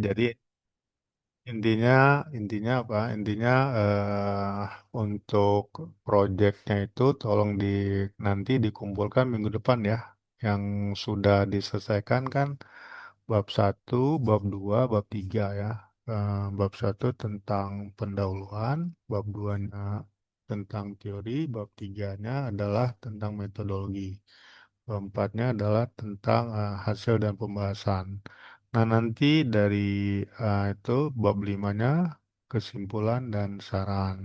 Jadi intinya intinya apa? Intinya untuk proyeknya itu tolong nanti dikumpulkan minggu depan ya. Yang sudah diselesaikan kan bab satu, bab 2, bab 3 ya. Bab satu tentang pendahuluan, bab 2-nya tentang teori, bab 3-nya adalah tentang metodologi. Keempatnya adalah tentang hasil dan pembahasan. Nah, nanti dari itu bab limanya kesimpulan dan saran,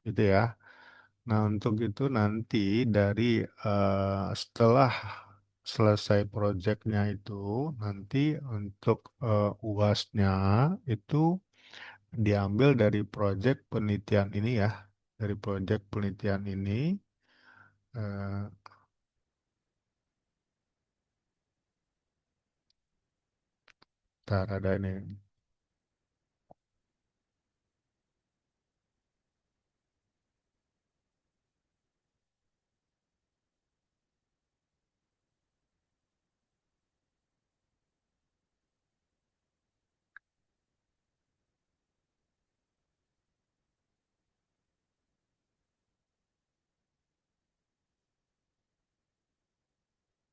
gitu ya. Nah, untuk itu nanti dari setelah selesai proyeknya itu, nanti untuk UASnya itu diambil dari proyek penelitian ini ya. Dari proyek penelitian ini, eh, ntar ada ini.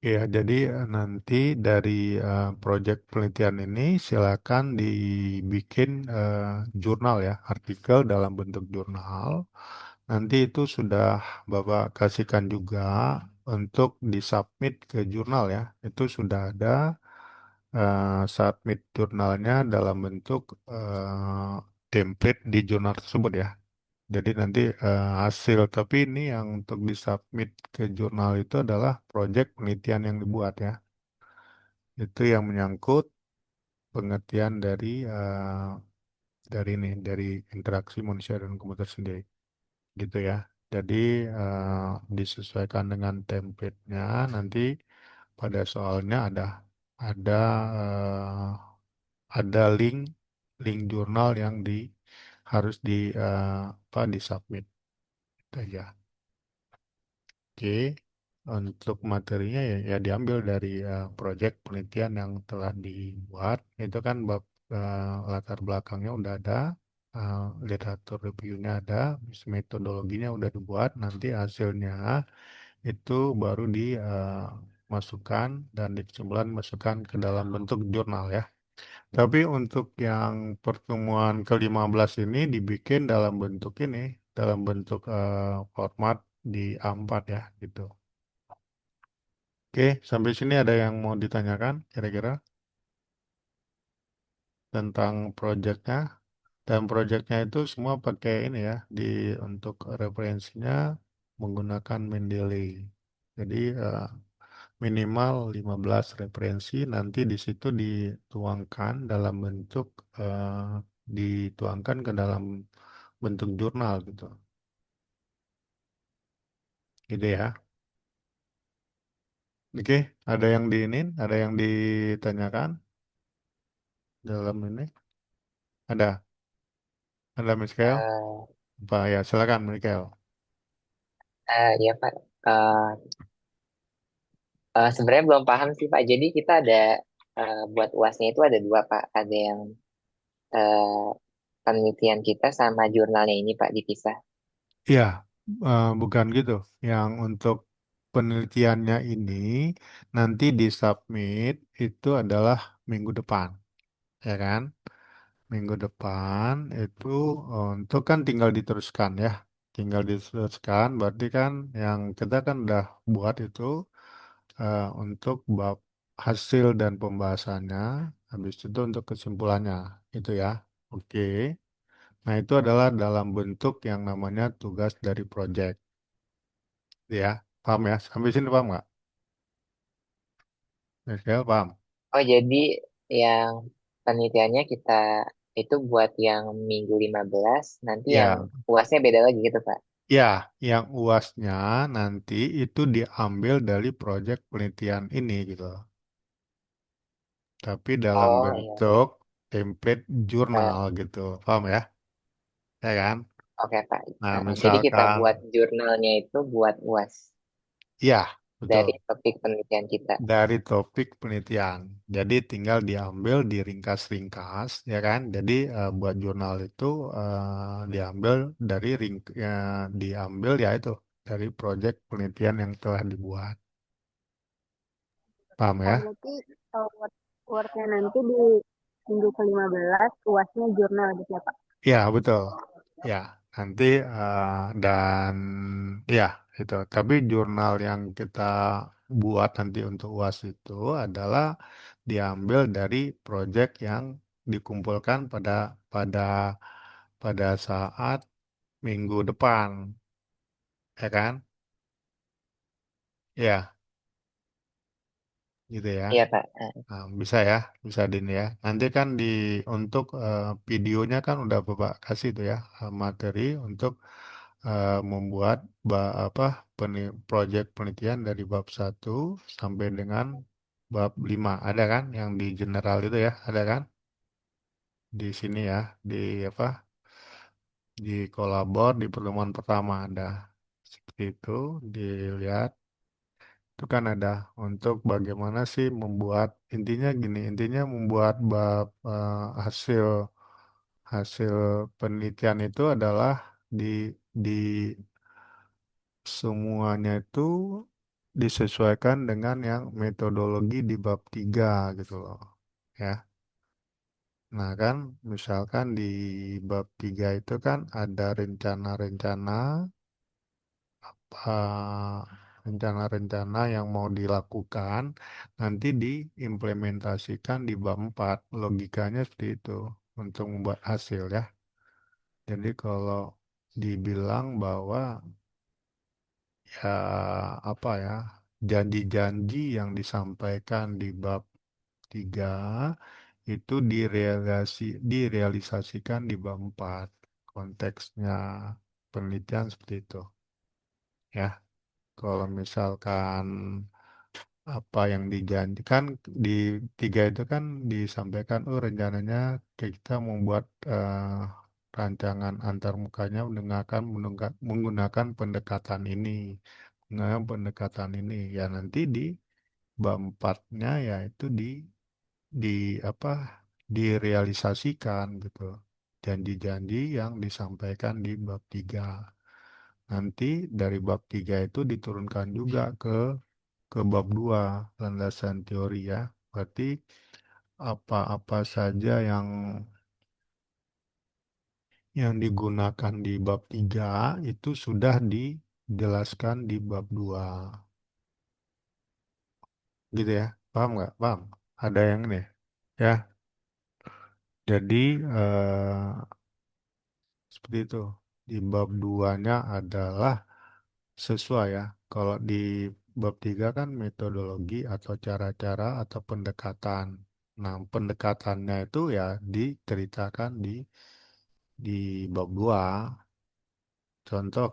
Ya, jadi nanti dari proyek penelitian ini silakan dibikin jurnal ya, artikel dalam bentuk jurnal. Nanti itu sudah Bapak kasihkan juga untuk disubmit ke jurnal ya. Itu sudah ada submit jurnalnya dalam bentuk template di jurnal tersebut ya. Jadi nanti hasil, tapi ini yang untuk disubmit ke jurnal itu adalah proyek penelitian yang dibuat ya. Itu yang menyangkut pengertian dari ini dari interaksi manusia dan komputer sendiri gitu ya. Jadi disesuaikan dengan template-nya nanti pada soalnya ada eh, ada link jurnal yang harus apa disubmit itu aja. Oke. Untuk materinya ya diambil dari proyek penelitian yang telah dibuat. Itu kan bab latar belakangnya udah ada, literatur reviewnya ada, metodologinya udah dibuat. Nanti hasilnya itu baru dimasukkan dan dikesimpulan masukkan ke dalam bentuk jurnal ya. Tapi untuk yang pertemuan ke-15 ini dibikin dalam bentuk ini, dalam bentuk format di A4 ya gitu. Oke, sampai sini ada yang mau ditanyakan kira-kira tentang proyeknya. Dan proyeknya itu semua pakai ini ya, untuk referensinya menggunakan Mendeley. Jadi minimal 15 referensi nanti di situ dituangkan dalam bentuk dituangkan ke dalam bentuk jurnal gitu. Gitu ya. Oke, ada yang ada yang ditanyakan dalam ini? Ada Michael? Eh, Pak ya, silakan Michael. ya Pak. Sebenarnya belum paham sih Pak. Jadi kita ada buat UASnya itu ada dua Pak. Ada yang eh, penelitian kita sama jurnalnya ini Pak dipisah. Iya, bukan gitu. Yang untuk penelitiannya ini nanti disubmit itu adalah minggu depan, ya kan? Minggu depan itu untuk kan tinggal diteruskan ya. Tinggal diteruskan, berarti kan yang kita kan udah buat itu untuk bab hasil dan pembahasannya, habis itu untuk kesimpulannya, itu ya. Oke. Nah, itu adalah dalam bentuk yang namanya tugas dari proyek. Ya, paham ya? Sampai sini paham nggak? Michael, paham? Oh jadi yang penelitiannya kita itu buat yang minggu 15. Nanti yang Ya, UASnya beda lagi gitu Pak. ya, yang UASnya nanti itu diambil dari proyek penelitian ini gitu. Tapi dalam Oh iya, bentuk template jurnal Pak. gitu. Paham ya? Ya kan? Oke Pak. Nah, Jadi kita misalkan, buat jurnalnya itu buat UAS. ya, dari betul. topik penelitian kita. Dari topik penelitian. Jadi tinggal diambil, diringkas-ringkas, ya kan? Jadi buat jurnal itu diambil dari diambil ya itu dari proyek penelitian yang telah dibuat. Paham Oh, ya? berarti wordnya nanti di minggu ke-15 UASnya jurnal gitu ya, Pak? Ya, betul. Ya, nanti dan ya itu. Tapi jurnal yang kita buat nanti untuk UAS itu adalah diambil dari proyek yang dikumpulkan pada pada pada saat minggu depan, ya kan? Ya, gitu ya. Iya Pak. Nah, bisa ya, bisa Din ya. Nanti kan untuk videonya kan udah Bapak kasih tuh ya materi untuk membuat apa proyek penelitian dari bab 1 sampai dengan bab 5 ada kan yang di general itu ya, ada kan? Di sini ya, di apa? Di kolabor di pertemuan pertama ada. Seperti itu dilihat itu kan ada untuk bagaimana sih membuat intinya gini intinya membuat bab hasil hasil penelitian itu adalah di semuanya itu disesuaikan dengan yang metodologi di bab 3 gitu loh ya. Nah kan misalkan di bab 3 itu kan ada rencana-rencana eh, rencana-rencana yang mau dilakukan nanti diimplementasikan di bab 4. Logikanya seperti itu untuk membuat hasil ya. Jadi kalau dibilang bahwa ya apa ya janji-janji yang disampaikan di bab 3 itu direalisasikan di bab 4. Konteksnya penelitian seperti itu ya. Kalau misalkan apa yang dijanjikan di 3 itu kan disampaikan, oh rencananya kita membuat rancangan antarmukanya menggunakan pendekatan ini, menggunakan pendekatan ini. Ya nanti di bab 4-nya yaitu di apa direalisasikan gitu. Janji-janji yang disampaikan di bab 3. Nanti dari bab 3 itu diturunkan juga ke bab 2 landasan teori ya. Berarti apa-apa saja yang digunakan di bab 3 itu sudah dijelaskan di bab 2. Gitu ya. Paham nggak? Paham? Ada yang ini ya. Jadi seperti itu. Di bab 2-nya adalah sesuai ya. Kalau di bab 3 kan metodologi atau cara-cara atau pendekatan. Nah, pendekatannya itu ya diceritakan di bab 2. Contoh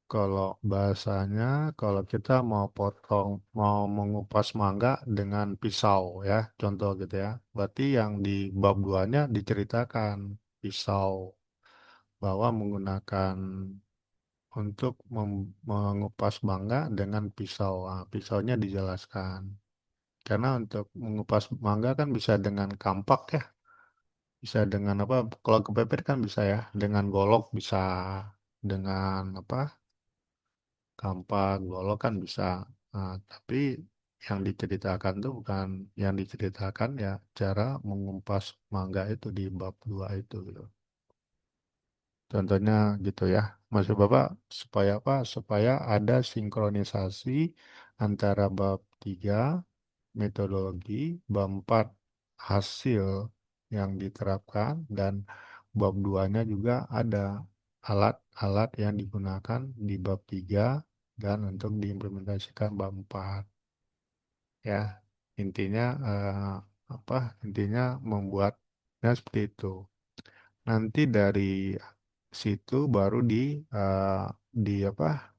kalau bahasanya kalau kita mau mengupas mangga dengan pisau ya, contoh gitu ya. Berarti yang di bab 2-nya diceritakan pisau bahwa menggunakan untuk mengupas mangga dengan pisau. Ah, pisaunya dijelaskan. Karena untuk mengupas mangga kan bisa dengan kampak ya, bisa dengan apa? Kalau kepepet kan bisa ya, dengan golok bisa, dengan apa? Kampak, golok kan bisa. Nah, tapi yang diceritakan tuh bukan yang diceritakan ya cara mengupas mangga itu di bab 2 itu gitu. Contohnya gitu ya. Maksud Bapak supaya apa? Supaya ada sinkronisasi antara bab 3 metodologi, bab 4 hasil yang diterapkan dan bab 2-nya juga ada alat-alat yang digunakan di bab 3 dan untuk diimplementasikan bab 4 ya. Intinya apa? Intinya membuatnya seperti itu. Nanti dari situ baru eh, di apa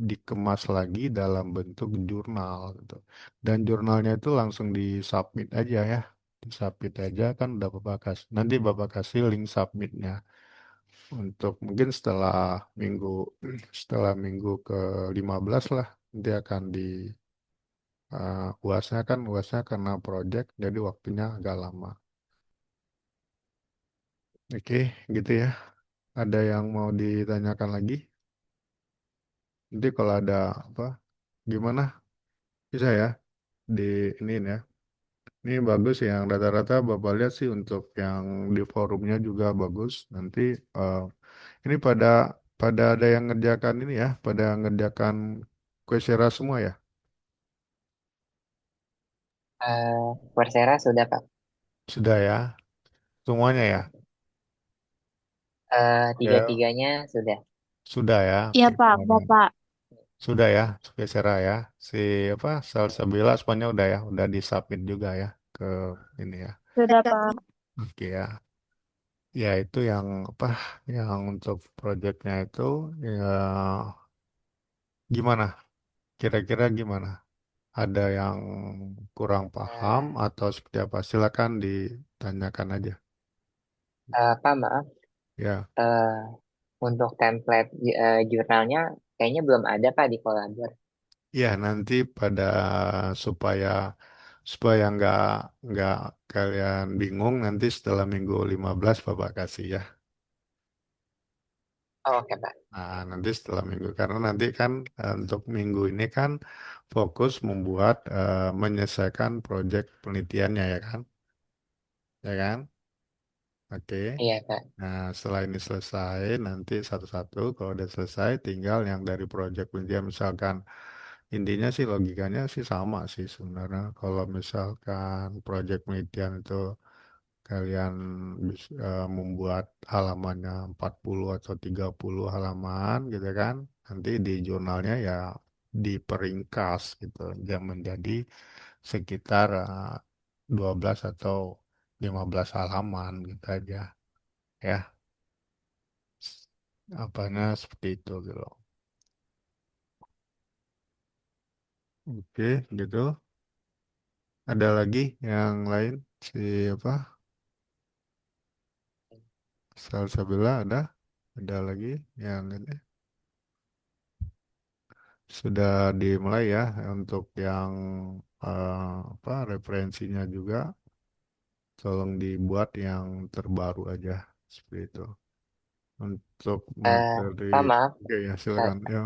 dikemas lagi dalam bentuk jurnal gitu. Dan jurnalnya itu langsung disubmit aja ya. Disubmit aja kan udah Bapak kasih. Nanti Bapak kasih link submitnya. untuk mungkin setelah minggu ke-15 lah nanti akan di UASnya karena project jadi waktunya agak lama. Oke, gitu ya. Ada yang mau ditanyakan lagi? Nanti kalau ada apa, gimana? Bisa ya di ini ya. Ini bagus yang rata-rata Bapak lihat sih untuk yang di forumnya juga bagus. Nanti eh, ini pada ada yang ngerjakan ini ya, pada ngerjakan Coursera semua ya. Coursera sudah Pak. Sudah ya, semuanya ya. Ya, Tiga-tiganya sudah. sudah ya. Iya Oke. Pak, Bapak. Sudah ya, Coursera ya. Si apa Salsabila semuanya udah ya, udah disubmit juga ya ke ini ya. Sudah Pak. Oke ya. Ya itu yang apa yang untuk proyeknya itu ya gimana? Kira-kira gimana? Ada yang kurang paham Eh, atau seperti apa? Silakan ditanyakan aja. Pak maaf, Ya, eh, untuk template jurnalnya kayaknya belum ada Pak di Kolabor. ya nanti pada supaya supaya nggak kalian bingung nanti setelah minggu 15 Bapak kasih ya. Oh, oke Pak. Nah, nanti setelah minggu karena nanti kan untuk minggu ini kan fokus membuat menyelesaikan proyek penelitiannya ya kan? Ya kan? Oke. Iya Pak. Nah, setelah ini selesai, nanti satu-satu, kalau udah selesai, tinggal yang dari proyek penelitian, misalkan, intinya sih logikanya sih sama sih sebenarnya. Kalau misalkan proyek penelitian itu kalian membuat halamannya 40 atau 30 halaman gitu kan, nanti di jurnalnya ya diperingkas gitu, yang menjadi sekitar 12 atau 15 halaman gitu aja ya. Apanya seperti itu gitu. Oke, gitu. Ada lagi yang lain? Si apa? Salsabila ada? Ada lagi yang ini? Sudah dimulai ya untuk yang apa referensinya juga tolong dibuat yang terbaru aja seperti itu. Untuk Eh, materi, Pak maaf, oke ya eh, silakan ya.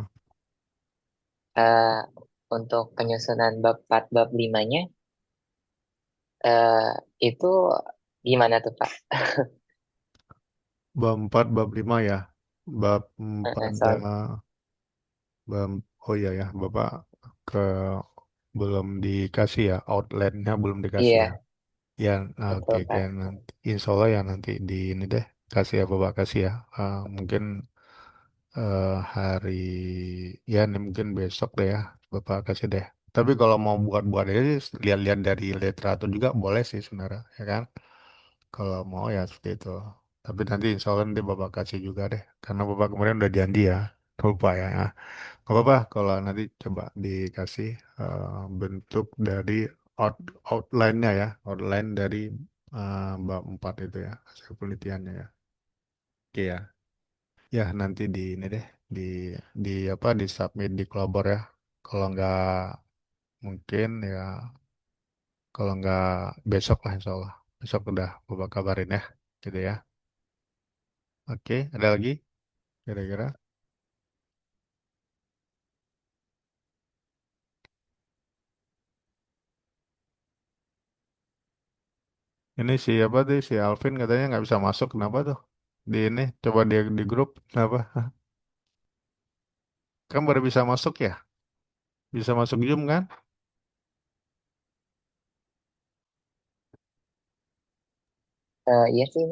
eh, untuk penyusunan bab 4 bab 5-nya eh, itu gimana tuh Pak? Bab 4, bab 5 ya. Bab 4 Soal bab, oh iya ya, Bapak ke belum dikasih ya, outline-nya belum dikasih ya. iya, Ya, nah, oke, betul oke. Pak. Nanti, insya Allah ya nanti di ini deh, kasih ya Bapak kasih ya. Mungkin hari, ya ini mungkin besok deh ya, Bapak kasih deh. Tapi kalau mau buat-buat aja sih, lihat-lihat dari literatur juga boleh sih sebenarnya, ya kan? Kalau mau ya seperti itu. Tapi nanti insya Allah nanti Bapak kasih juga deh, karena Bapak kemarin udah janji ya, lupa ya. Gak apa-apa kalau nanti coba dikasih bentuk dari outline-nya ya, outline dari bab 4 itu ya, hasil penelitiannya ya. Oke ya. Ya nanti di ini deh, di apa di submit di Kolabor ya. Kalau nggak mungkin ya, kalau nggak besok lah insya Allah. Besok udah Bapak kabarin ya, gitu ya. Oke, ada lagi kira-kira? Ini siapa tuh si Alvin katanya nggak bisa masuk, kenapa tuh? Di ini coba dia di grup, kenapa? Kan baru bisa masuk ya? Bisa masuk Zoom kan? Iya sih,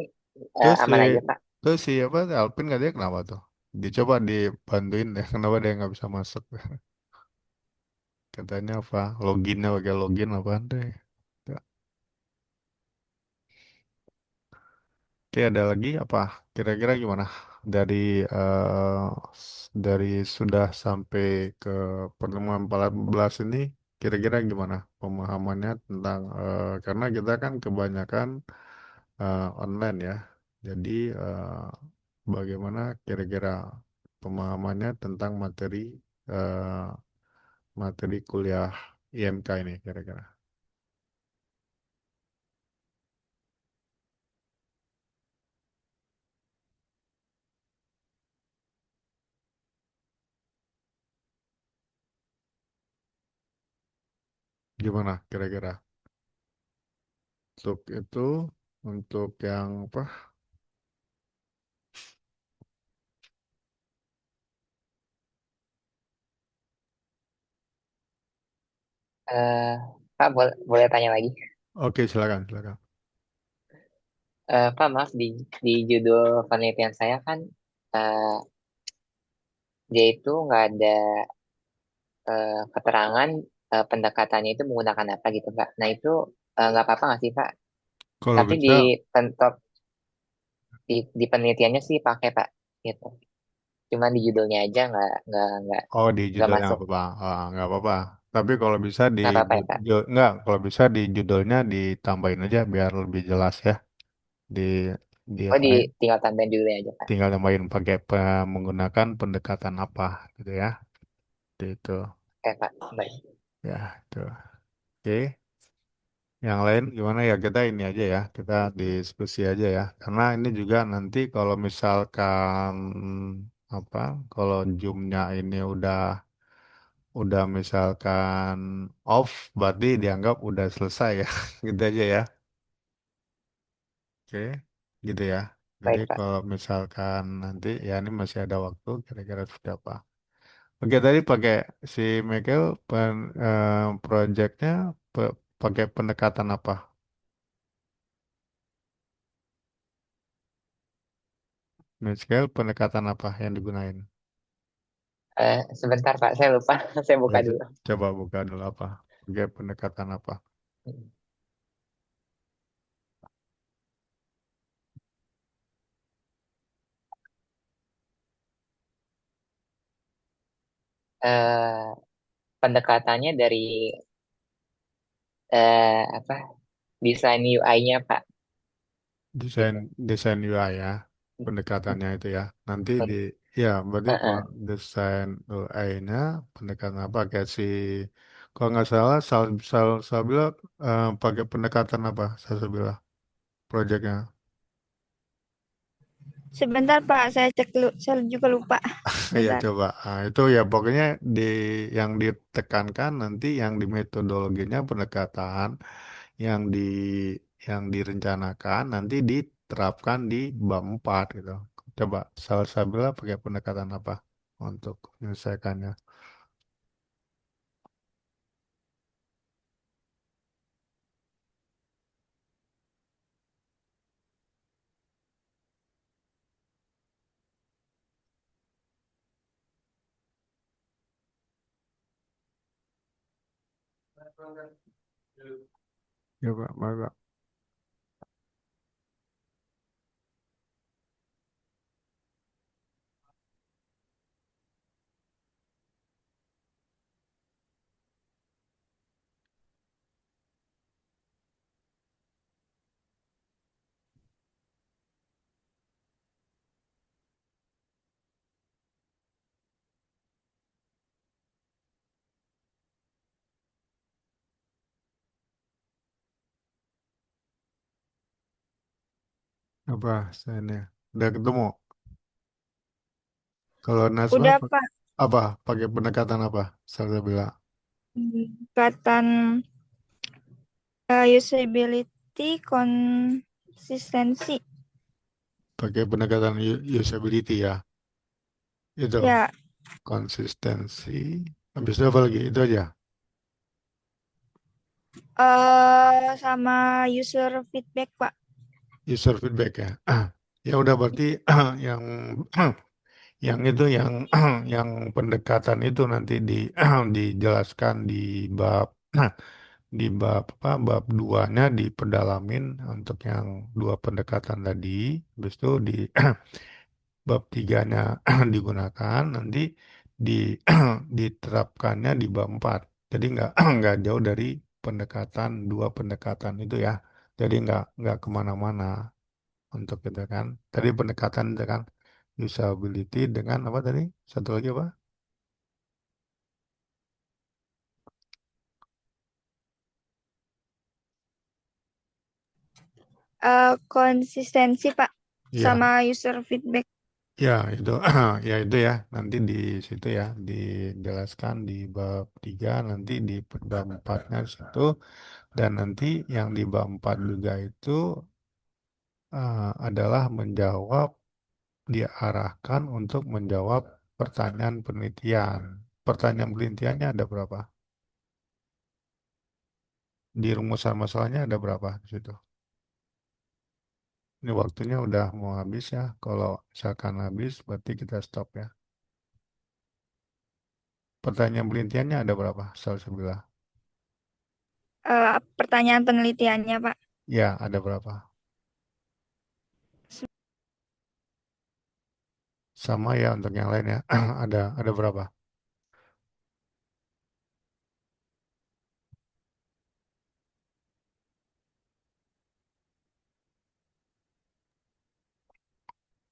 Terus si aman aja Pak. terus si apa Alvin katanya kenapa tuh? Dicoba dibantuin deh, kenapa dia nggak bisa masuk? Katanya apa? Loginnya pakai login apa deh? Oke, ada lagi apa? Kira-kira gimana? Dari eh, dari sudah sampai ke pertemuan 14 ini, kira-kira gimana pemahamannya tentang karena kita kan kebanyakan online ya. Jadi bagaimana kira-kira pemahamannya tentang eh, materi kuliah IMK ini kira-kira. Gimana kira-kira? Untuk itu, untuk yang apa? Eh, Pak, boleh tanya lagi? Oke, silakan, silakan. Pak, maaf, di judul penelitian saya kan eh, dia itu nggak ada keterangan pendekatannya itu menggunakan apa gitu, Pak. Nah, itu nggak apa-apa nggak sih, Pak? Kalau Tapi bisa, di penelitiannya sih pakai, Pak, gitu. Cuman di judulnya aja nggak oh di nggak judulnya masuk. apa Bang? Ah, nggak apa-apa. Tapi kalau bisa Nggak apa-apa ya, Pak. nggak, kalau bisa di judulnya ditambahin aja biar lebih jelas ya. Di di Oh, apa ya? tinggal tambahin judulnya aja, Pak. Tinggal tambahin pakai menggunakan pendekatan apa gitu ya. Itu Oke, Pak. Baik. ya itu. Oke. Yang lain gimana ya kita ini aja ya, kita diskusi aja ya. Karena ini juga nanti kalau misalkan apa, kalau Zoom-nya ini udah misalkan off, berarti dianggap udah selesai ya, gitu aja ya. Oke, gitu ya. Jadi Baik, Pak. kalau misalkan nanti ya ini masih ada waktu, kira-kira sudah apa? Oke, tadi pakai si Michael projectnya pakai pendekatan apa? Michael pendekatan apa yang digunain? Sebentar, Pak. Saya lupa. Saya Ya, buka dulu. coba buka dulu apa? Pakai pendekatan apa? Eh, Pendekatannya dari apa? Desain UI-nya, Pak. Desain Gitu. desain UI ya, pendekatannya itu ya. Nanti ya berarti kalau Heeh. desain UI-nya pendekatan apa? Kayak si kalau nggak salah Salsabila pakai pendekatan apa? Salsabila projectnya. Sebentar Pak, saya cek dulu. Saya juga lupa. Ya Sebentar. coba. Ah, itu ya pokoknya di yang ditekankan nanti yang di metodologinya pendekatan yang direncanakan nanti diterapkan di bab 4 gitu. Coba Salsabila pakai pendekatan apa untuk menyelesaikannya? Coba, Mbak. Apa saya ini udah ketemu? Kalau Nasma Udah Pak. apa? Pakai pendekatan apa? Salsabila Pendekatan usability konsistensi. pakai pendekatan usability ya. Itu Ya, konsistensi. Habis itu apa lagi? Itu aja. sama user feedback Pak. User feedback ya. Ya udah berarti yang yang itu yang yang pendekatan itu nanti dijelaskan di bab di bab apa bab duanya diperdalamin untuk yang dua pendekatan tadi. Habis itu di bab tiganya digunakan nanti di diterapkannya di bab 4. Jadi nggak nggak jauh dari pendekatan dua pendekatan itu ya. Jadi nggak kemana-mana untuk itu kan. Tadi pendekatan itu kan Usability dengan apa tadi? Satu lagi apa? Konsistensi, Pak, Ya, sama user feedback. ya itu, ya itu ya. Nanti di situ ya dijelaskan di bab 3, nanti di bab 4-nya di situ, dan nanti yang di bab 4 juga itu adalah menjawab, diarahkan untuk menjawab pertanyaan penelitian. Pertanyaan penelitiannya ada berapa? Di rumusan masalahnya ada berapa di situ? Ini waktunya udah mau habis ya. Kalau misalkan habis, berarti kita stop ya. Pertanyaan penelitiannya ada berapa? Sebelah. Pertanyaan penelitiannya, Pak. Ya, ada berapa? Sama ya untuk yang lain ya. Ada berapa?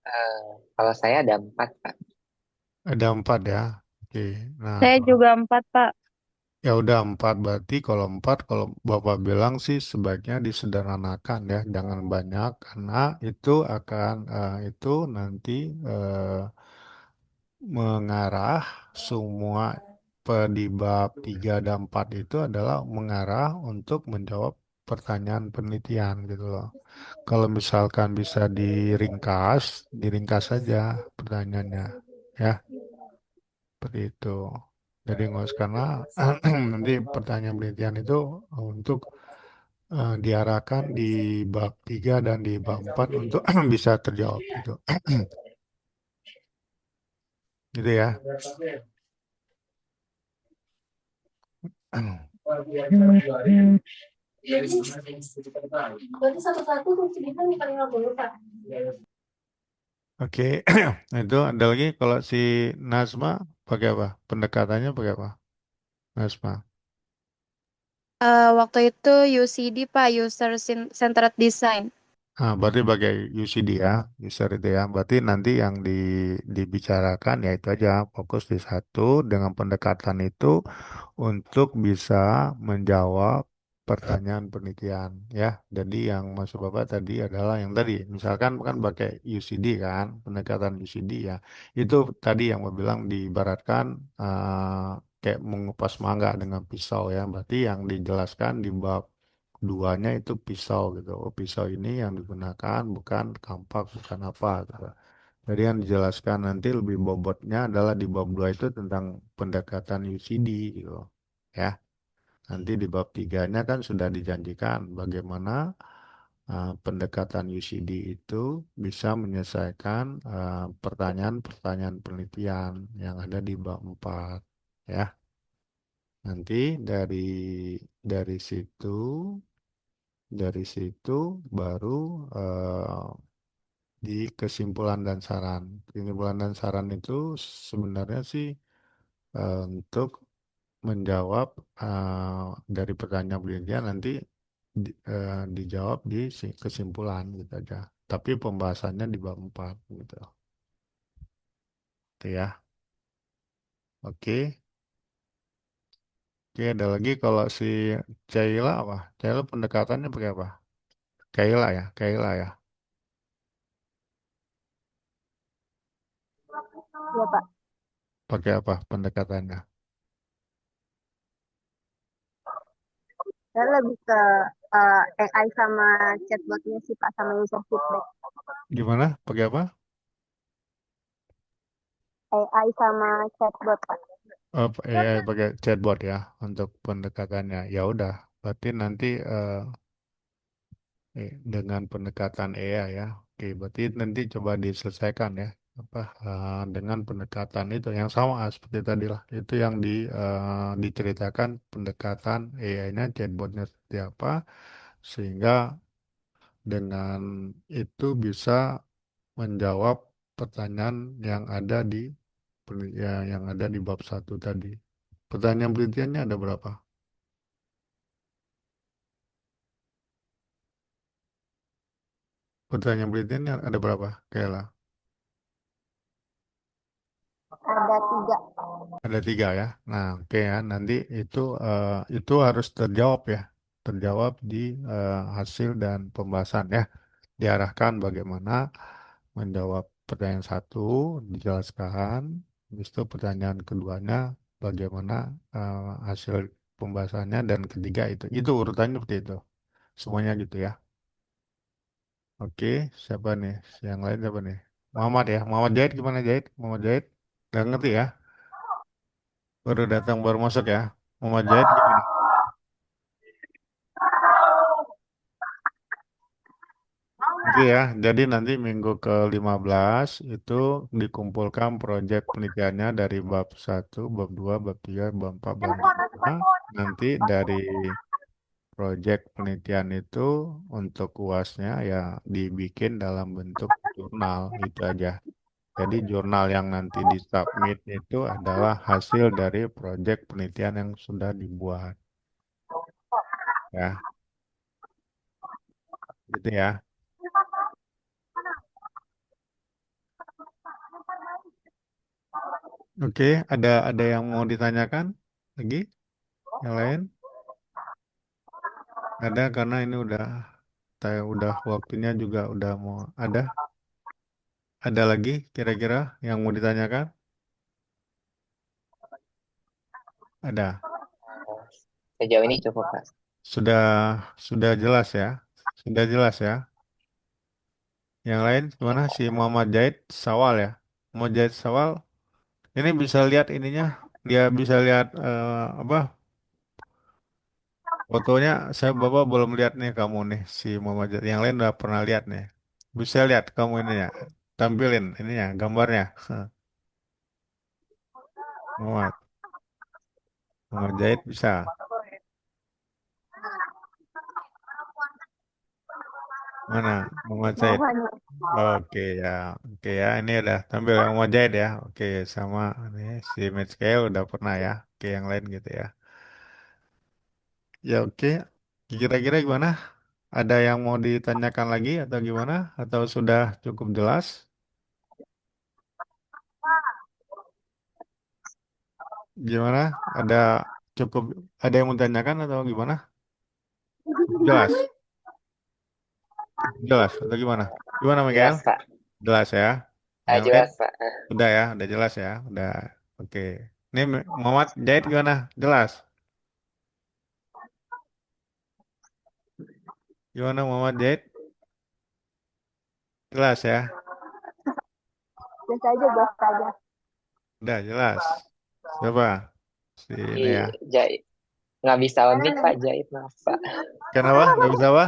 Eh, Kalau saya ada 4, Pak. Ada 4 ya. Oke. Nah, Saya kalau juga 4, Pak. ya udah 4 berarti kalau 4 kalau Bapak bilang sih sebaiknya disederhanakan ya, jangan banyak karena itu akan itu nanti eh, mengarah semua di bab 3 dan 4 itu adalah mengarah untuk menjawab pertanyaan penelitian gitu loh. Kalau misalkan bisa diringkas, diringkas saja pertanyaannya ya, seperti itu. Jadi nggak usah karena nanti pertanyaan penelitian itu untuk diarahkan di bab 3 dan di bab 4 untuk bisa terjawab gitu. Gitu ya. Berarti satu-satu tuh segitu bukan 50, Pak. Oke, nah itu ada lagi kalau si Nazma pakai apa? Pendekatannya pakai apa? Nazma. Waktu itu UCD, Pak, User Centered Design. Ah, berarti pakai UCD ya, user itu ya. Berarti nanti yang dibicarakan ya itu aja, fokus di satu dengan pendekatan itu untuk bisa menjawab pertanyaan penelitian ya. Jadi yang maksud Bapak tadi adalah yang tadi, misalkan kan pakai UCD kan, pendekatan UCD ya. Itu tadi yang Bapak bilang diibaratkan kayak mengupas mangga dengan pisau ya. Berarti yang dijelaskan di bab duanya itu pisau gitu. Oh, pisau ini yang digunakan bukan kampak, bukan apa gitu. Jadi yang dijelaskan nanti lebih bobotnya adalah di bab 2 itu tentang pendekatan UCD gitu. Ya, nanti di bab tiganya kan sudah dijanjikan bagaimana pendekatan UCD itu bisa menyelesaikan pertanyaan-pertanyaan penelitian yang ada di bab 4. Ya, nanti dari situ dari situ baru di kesimpulan dan saran. Kesimpulan dan saran itu sebenarnya sih untuk menjawab dari pertanyaan penelitian nanti dijawab di kesimpulan gitu aja. Tapi pembahasannya di bab 4 gitu. Itu ya. Oke. Oke, ada lagi kalau si Caila apa? Caila pendekatannya pakai apa? Kaila ya, Kaila ya. Ya, Pak. Pakai apa pendekatannya? Saya lebih ke AI sama chatbotnya sih, Pak, sama user feedback. Gimana? Pakai apa? AI sama chatbot, Pak. Oh, AI pakai chatbot ya untuk pendekatannya. Ya udah, berarti nanti dengan pendekatan AI ya. Oke, berarti nanti coba diselesaikan ya. Apa dengan pendekatan itu yang sama seperti tadi lah. Itu yang diceritakan pendekatan AI-nya, chatbotnya seperti apa, sehingga dengan itu bisa menjawab pertanyaan yang ada di yang ada di bab 1 tadi. Pertanyaan penelitiannya ada berapa? Pertanyaan penelitiannya ada berapa? Kayla. Ada tiga ya. Nah, oke ya. Nanti itu harus terjawab ya. Terjawab di hasil dan pembahasan ya. Diarahkan bagaimana menjawab pertanyaan satu, dijelaskan. Habis itu pertanyaan keduanya bagaimana hasil pembahasannya dan ketiga itu. Itu urutannya seperti itu. Semuanya gitu ya. Oke, siapa nih? Yang lain siapa nih? Muhammad ya. Muhammad Jahid gimana Jahid? Muhammad Jahid? Gak ngerti ya? Baru datang baru masuk ya. Muhammad Jahid gimana? Oke ya, jadi nanti minggu ke-15 itu dikumpulkan proyek penelitiannya dari bab satu, bab 2, bab 3, bab 4, bab 5. Nanti dari proyek penelitian itu untuk UASnya ya dibikin dalam bentuk jurnal, itu aja. Jadi jurnal yang nanti disubmit itu adalah hasil dari proyek penelitian yang sudah dibuat. Ya, gitu ya. Oke, ada yang mau ditanyakan lagi? Yang lain? Ada karena ini udah waktunya juga udah mau ada. Ada lagi kira-kira yang mau ditanyakan? Ada. Sejauh ini cukup, Pak. Sudah sudah jelas ya. Sudah jelas ya. Yang lain gimana si Muhammad Zaid Sawal ya? Muhammad Zaid Sawal ini bisa lihat ininya. Dia bisa lihat apa? Fotonya saya Bapak belum lihat nih kamu nih si Muhammad Zaid. Yang lain udah pernah lihat nih. Bisa lihat kamu ininya. Tampilin ininya gambarnya. Muhammad Muhammad Zaid bisa. Mana Muhammad Zaid? Mohon. Oke ya, oke ya. Ini udah tampil yang Muhammad Zaid ya. Oke sama ini si Mitchell udah pernah ya. Oke yang lain gitu ya. Ya oke. Kira-kira gimana? Ada yang mau ditanyakan lagi atau gimana? Atau sudah cukup jelas? Gimana? Ada cukup ada yang mau ditanyakan atau gimana? Jelas, jelas atau gimana? Gimana Miguel? Jelas, Pak. Jelas ya. Ah, Yang lain jelas, Pak. udah ya, udah jelas ya, udah. Oke. Ini Muhammad Jahit gimana? Jelas. Gimana Muhammad Jahit? Jelas ya. Biasa aja, biasa aja. Udah jelas. Coba si ini ya. Jahit. Nggak bisa on mic, Pak. Jahit, maaf, Pak. Kenapa? Nggak bisa apa?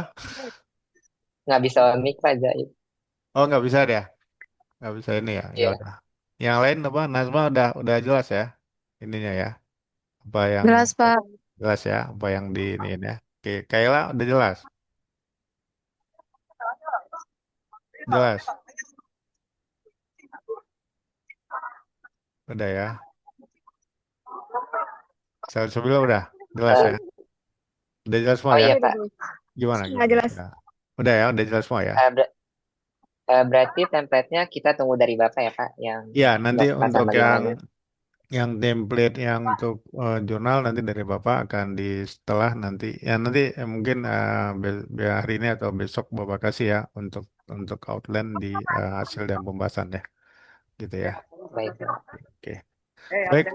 Nggak bisa on mic, Pak. Jahit. Oh nggak bisa dia. Nggak bisa ini ya. Ya Iya, udah. Yang lain apa? Nazma udah jelas ya. Ininya ya. Apa yang Jelas, Pak. jelas ya? Apa yang di ini ya? Oke. Kayla udah jelas. Jelas. Udah ya. Sebelum udah jelas ya. Eh, Udah jelas semua oh ya. iya, Pak. Gimana Nggak gimana? jelas. Ya. Udah ya. Udah jelas semua ya. Eh, ber- berarti template-nya kita tunggu dari Bapak ya, Pak, yang Ya nanti Bapak untuk sama jurnalnya. yang template yang untuk jurnal nanti dari Bapak akan di setelah nanti ya nanti mungkin hari ini atau besok Bapak kasih ya untuk outline di hasil dan pembahasan ya gitu ya. Baik, Pak. Oke. Baik,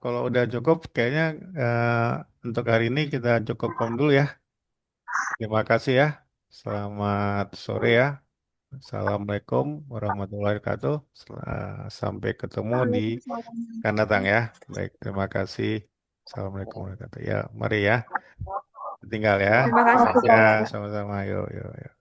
kalau udah cukup kayaknya untuk hari ini kita cukupkan dulu ya. Terima kasih ya. Selamat sore ya. Assalamualaikum warahmatullahi wabarakatuh. Sampai ketemu di akan datang ya. Baik, terima kasih. Assalamualaikum warahmatullahi wabarakatuh. Ya, mari ya. Tinggal ya. Terima kasih, Ya, Pak. sama-sama. Yuk, yuk, yuk.